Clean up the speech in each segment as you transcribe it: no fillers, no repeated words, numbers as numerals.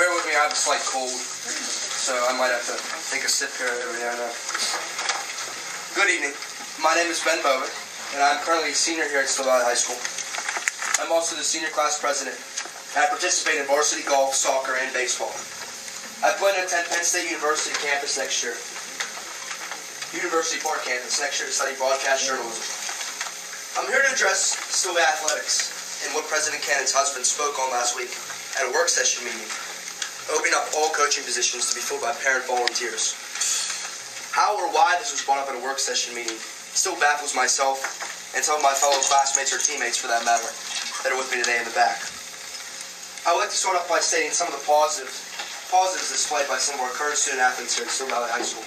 bear with me, I have a slight cold, so I might have to take a sip here every now and then. Good evening. My name is Ben Bobick, and I'm currently a senior here at Still Valley High School. I'm also the senior class president, and I participate in varsity golf, soccer, and baseball. I plan to attend Penn State University campus next year, University Park campus next year to study broadcast journalism. I'm here to address Still Valley athletics and what President Cannon's husband spoke on last week at a work session meeting, opening up all coaching positions to be filled by parent volunteers. How or why this was brought up at a work session meeting still baffles myself and some of my fellow classmates or teammates, for that matter, that are with me today in the back. I would like to start off by stating some of the positives displayed by some of our current student athletes here at Still Valley High School.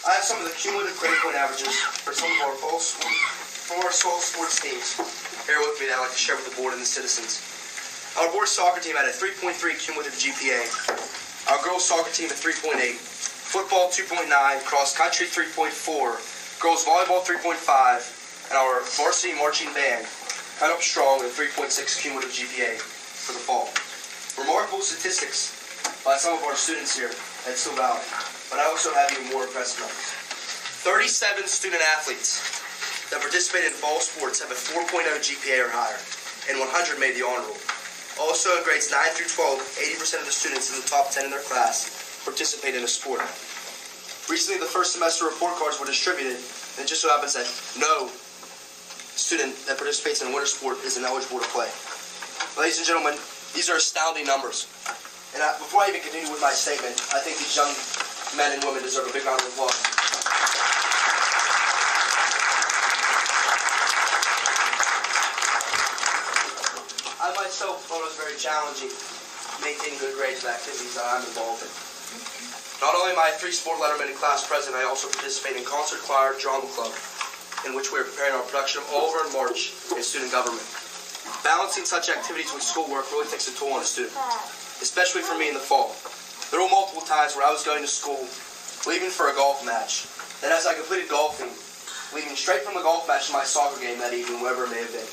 I have some of the cumulative grade point averages for some of our fall sports teams here with me that I'd like to share with the board and the citizens. Our boys soccer team had a 3.3 cumulative GPA. Our girls soccer team at 3.8. Football 2.9. Cross country 3.4. Girls volleyball 3.5. And our varsity marching band cut up strong with a 3.6 cumulative GPA for the fall. Remarkable statistics by some of our students here at Still Valley. But I also have even more impressive numbers. 37 student athletes that participated in fall sports have a 4.0 GPA or higher, and 100 made the honor roll. Also, in grades 9 through 12, 80% of the students in the top 10 in their class participate in a sport. Recently, the first semester report cards were distributed, and it just so happens that no student that participates in a winter sport is ineligible to play. Ladies and gentlemen, these are astounding numbers. And before I even continue with my statement, I think these young men and women deserve a big round of applause. I myself thought it was very challenging maintaining good grades of activities that I'm involved in. Not only am I a 3-sport letterman and class president, I also participate in concert choir drama club, in which we are preparing our production of Oliver and March in student government. Balancing such activities with schoolwork really takes a toll on a student, especially for me in the fall. There were multiple times where I was going to school, leaving for a golf match. Then as I completed golfing, leaving straight from the golf match to my soccer game that evening, wherever it may have been.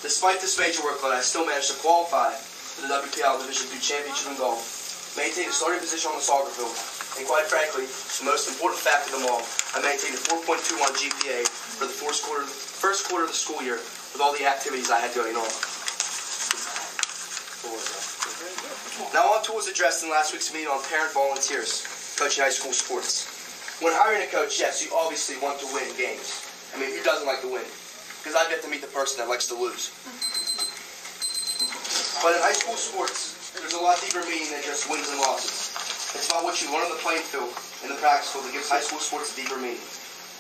Despite this major workload, I still managed to qualify for the WPL Division II Championship in golf, maintain a starting position on the soccer field, and quite frankly, the most important fact of them all, I maintained a 4.21 GPA for the first quarter of the school year with all the activities I had going on. Now on to what was addressed in last week's meeting on parent volunteers coaching high school sports. When hiring a coach, yes, you obviously want to win games. I mean, who doesn't like to win? Because I've yet to meet the person that likes to lose. But in high school sports, there's a lot deeper meaning than just wins and losses. It's about what you learn on the playing field and the practice field that gives high school sports a deeper meaning.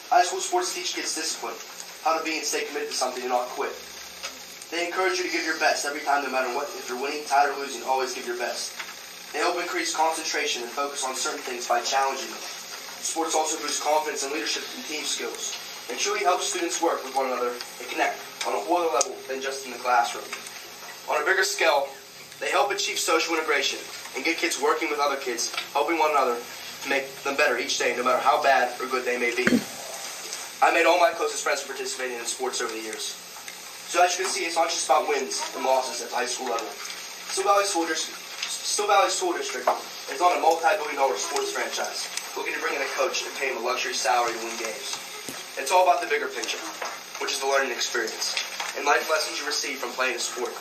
High school sports teach kids discipline, how to be and stay committed to something and not quit. They encourage you to give your best every time, no matter what. If you're winning, tied, or losing, always give your best. They help increase concentration and focus on certain things by challenging them. Sports also boost confidence and leadership and team skills, and truly helps students work with one another and connect on a whole other level than just in the classroom. On a bigger scale, they help achieve social integration and get kids working with other kids, helping one another to make them better each day, no matter how bad or good they may be. I made all my closest friends participating in sports over the years. So as you can see, it's not just about wins and losses at the high school level. Still Valley School District is not a multi-billion-dollar sports franchise looking to bring in a coach and pay him a luxury salary to win games. It's all about the bigger picture, which is the learning experience and life lessons you receive from playing a sport.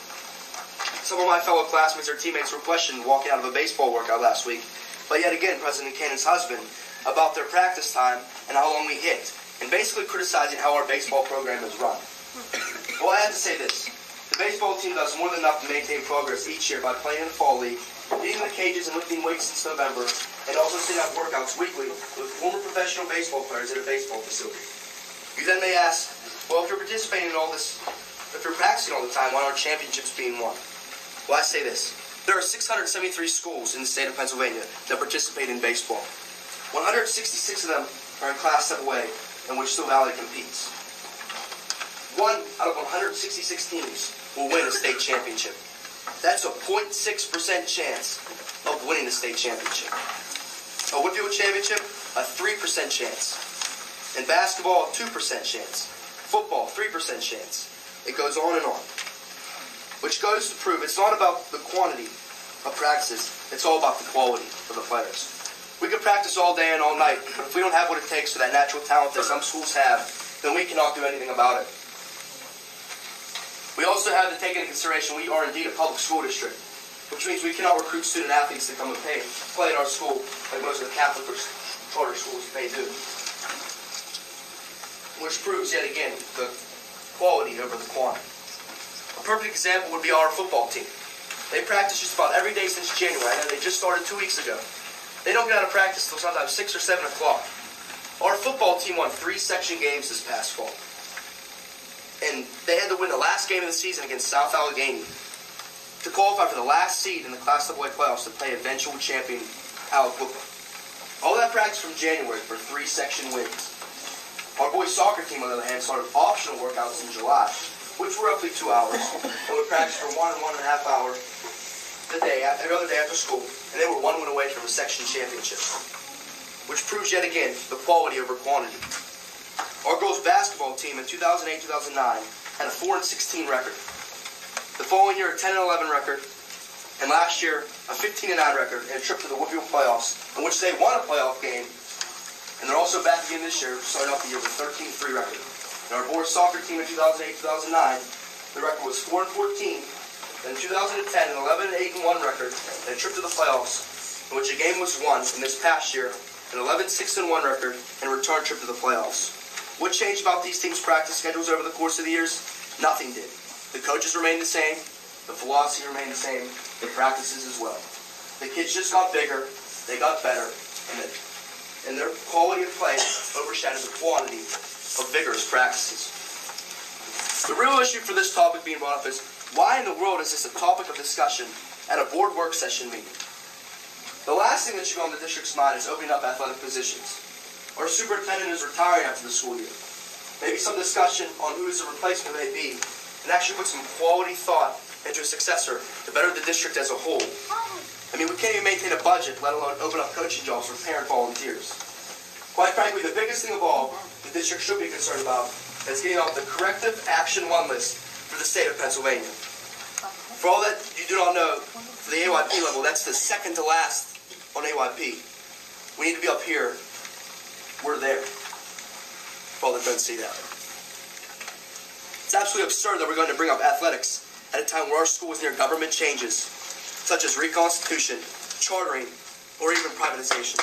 Some of my fellow classmates or teammates were questioned walking out of a baseball workout last week, but yet again, President Cannon's husband, about their practice time and how long we hit, and basically criticizing how our baseball program is run. Well, I have to say this. The baseball team does more than enough to maintain progress each year by playing in the fall league, hitting the cages and lifting weights since November, and also setting up workouts weekly with former professional baseball players at a baseball facility. You then may ask, well, if you're participating in all this, if you're practicing all the time, why aren't championships being won? Well, I say this. There are 673 schools in the state of Pennsylvania that participate in baseball. 166 of them are in Class AA, in which Still Valley competes. 1 out of 166 teams will win a state championship. That's a 0.6% chance of winning the state championship. A Woodfield championship, a 3% chance. In basketball, a 2% chance. Football, 3% chance. It goes on and on. Which goes to prove it's not about the quantity, of practices, it's all about the quality of the players. We could practice all day and all night, but if we don't have what it takes for that natural talent that some schools have, then we cannot do anything about it. We also have to take into consideration we are indeed a public school district, which means we cannot recruit student athletes to come and play at our school like most of the Catholic or charter schools may do. Which proves yet again the quality over the quantity. A perfect example would be our football team. They practice just about every day since January, and they just started 2 weeks ago. They don't get out of practice until sometimes 6 or 7 o'clock. Our football team won 3 section games this past fall. And they had to win the last game of the season against South Allegheny to qualify for the last seed in the Class AA playoffs to play eventual champion Alec football. All that practice from January for 3 section wins. Our boys soccer team, on the other hand, started optional workouts in July, which were roughly 2 hours, and would practice for 1 and 1.5 hours every other day after school, and they were 1 win away from a section championship, which proves yet again the quality over quantity. Our girls basketball team in 2008-2009 had a 4-16 record. The following year, a 10-11 record, and last year, a 15-9 record and a trip to the Woodville playoffs, in which they won a playoff game, and they're also back again this year, starting off the year with a 13-3 record. And our boys soccer team in 2008-2009, the record was 4-14. In 2010, an 11-8-1 record and a trip to the playoffs, in which a game was won. And this past year, an 11-6-1 record and a return trip to the playoffs. What changed about these teams' practice schedules over the course of the years? Nothing did. The coaches remained the same, the philosophy remained the same, the practices as well. The kids just got bigger, they got better, and their quality of play overshadowed the quantity of vigorous practices. The real issue for this topic being brought up is, why in the world is this a topic of discussion at a board work session meeting? The last thing that should go on the district's mind is opening up athletic positions. Our superintendent is retiring after the school year. Maybe some discussion on who his replacement may be, and actually put some quality thought into a successor to better the district as a whole. I mean, we can't even maintain a budget, let alone open up coaching jobs for parent volunteers. Quite frankly, the biggest thing of all the district should be concerned about is getting off the corrective action 1 list for the state of Pennsylvania. For all that you do not know, for the AYP level, that's the second to last on AYP. We need to be up here. We're there. For all that don't see that. It's absolutely absurd that we're going to bring up athletics at a time where our school is near government changes, such as reconstitution, chartering, or even privatization.